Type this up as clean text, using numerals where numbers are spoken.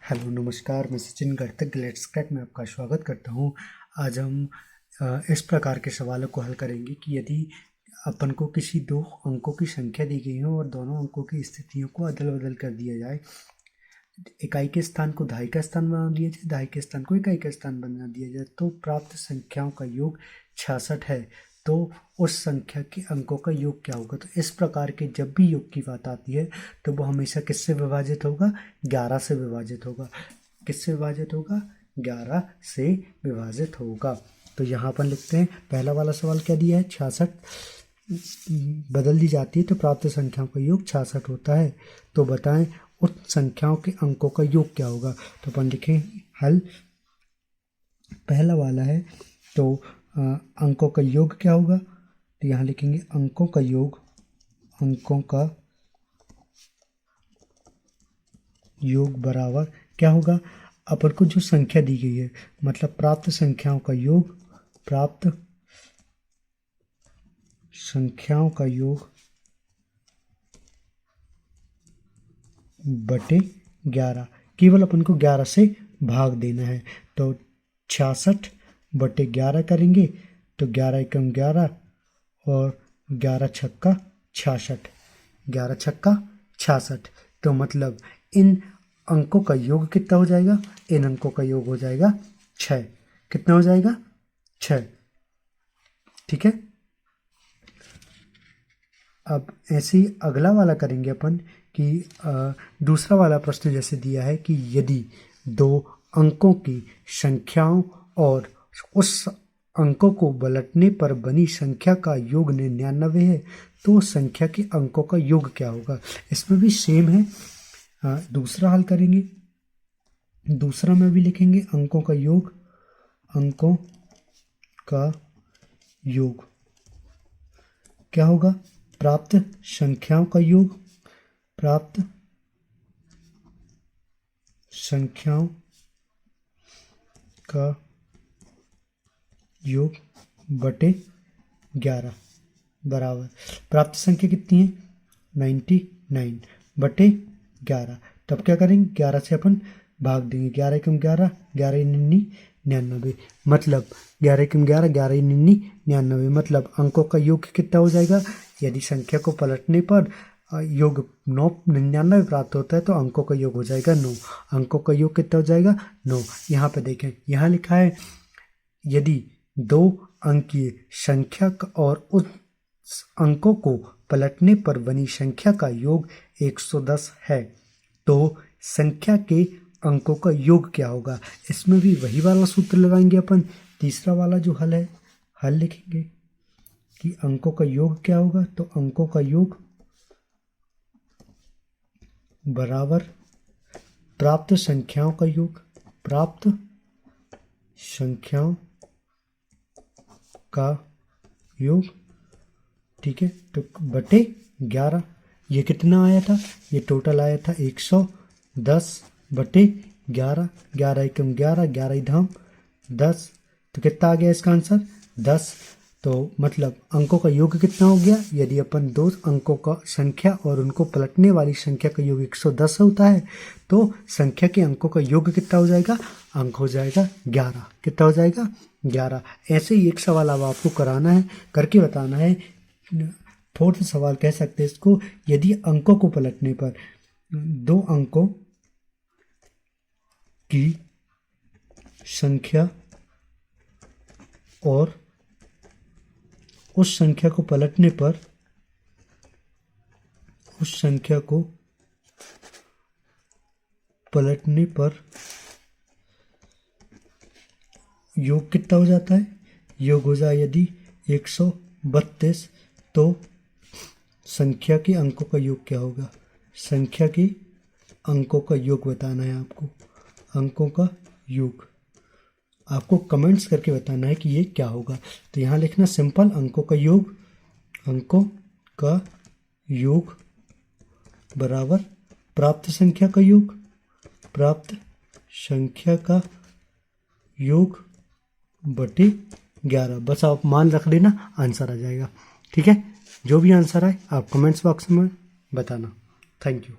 Hello नमस्कार, मैं Sachin गर्तक let's crack में आपका स्वागत करता हूँ। आज हम इस प्रकार के सवालों को हल करेंगे कि यदि अपन को किसी दो अंकों की संख्या दी गई हो और दोनों अंकों की स्थितियों को अदल बदल कर दिया जाए, इकाई के स्थान को दहाई का स्थान बना दिया जाए, दहाई के स्थान को इकाई का स्थान बना दिया जाए, तो प्राप्त संख्याओं का योग 66 है। तो उस संख्या के अंकों का योग क्या होगा? तो इस प्रकार के जब भी योग की बात आती है तो वो हमेशा किससे विभाजित होगा? 11 से विभाजित होगा। किससे विभाजित होगा? 11 से विभाजित होगा। तो यहाँ पर लिखते हैं, पहला वाला सवाल क्या दिया है? 66 बदल दी जाती है तो प्राप्त संख्याओं का योग 66 होता है। तो बताएं उस संख्याओं के अंकों का योग क्या होगा? तो अपन लिखें हल। पहला वाला है तो अंकों का योग क्या होगा? तो यहाँ लिखेंगे अंकों का योग, अंकों का योग बराबर क्या होगा? अपन को जो संख्या दी गई है, मतलब प्राप्त संख्याओं का योग, प्राप्त संख्याओं का योग बटे 11। केवल अपन को 11 से भाग देना है। तो 66 बटे 11 करेंगे तो 11 एकम 11 और 11 छक्का 66, 11 छक्का 66। तो मतलब इन अंकों का योग कितना हो जाएगा? इन अंकों का योग हो जाएगा 6। कितना हो जाएगा? 6। ठीक है। अब ऐसे ही अगला वाला करेंगे अपन कि दूसरा वाला प्रश्न जैसे दिया है कि यदि दो अंकों की संख्याओं और उस अंकों को पलटने पर बनी संख्या का योग 99 है, तो संख्या के अंकों का योग क्या होगा? इसमें भी सेम है। दूसरा हल करेंगे, दूसरा में भी लिखेंगे अंकों का योग, अंकों का योग क्या होगा? प्राप्त संख्याओं का योग, प्राप्त संख्याओं का योग बटे 11 बराबर प्राप्त संख्या कितनी है? 99 बटे 11। तब क्या करेंगे? 11 से अपन भाग देंगे। 11 एकम 11, 11 निन्नी 99, मतलब 11 एकम 11, 11 निन्नी 99, मतलब अंकों का योग कितना हो जाएगा? यदि संख्या को पलटने पर योग 99 प्राप्त होता है तो अंकों का योग हो जाएगा 9। अंकों का योग कितना हो जाएगा? 9। यहाँ पे देखें, यहाँ लिखा है यदि दो अंकीय संख्या और उस अंकों को पलटने पर बनी संख्या का योग 110 है, तो संख्या के अंकों का योग क्या होगा? इसमें भी वही वाला सूत्र लगाएंगे अपन। तीसरा वाला जो हल है, हल लिखेंगे कि अंकों का योग क्या होगा? तो अंकों का योग बराबर प्राप्त संख्याओं का योग, प्राप्त संख्याओं का योग, ठीक है, तो बटे 11। ये कितना आया था? ये टोटल आया था 110 बटे 11। 11 एकम 11, 11 धाम 10, तो कितना आ गया इसका आंसर? 10। तो मतलब अंकों का योग कितना हो गया? यदि अपन दो अंकों का संख्या और उनको पलटने वाली संख्या का योग 110 होता है तो संख्या के अंकों का योग कितना हो जाएगा? अंक हो जाएगा 11। कितना हो जाएगा? 11। ऐसे ही एक सवाल अब आपको कराना है, करके बताना है। फोर्थ सवाल कह सकते हैं इसको, यदि अंकों को पलटने पर दो अंकों की संख्या और उस संख्या को पलटने पर योग कितना हो जाता है? योग हो जाए यदि 132, तो संख्या के अंकों का योग क्या होगा? संख्या के अंकों का योग बताना है आपको। अंकों का योग आपको कमेंट्स करके बताना है कि ये क्या होगा। तो यहाँ लिखना सिंपल, अंकों का योग, अंकों का योग बराबर प्राप्त संख्या का योग, प्राप्त संख्या का योग बटे 11। बस आप मान रख लेना, आंसर आ जाएगा। ठीक है, जो भी आंसर आए आप कमेंट्स बॉक्स में बताना। Thank you.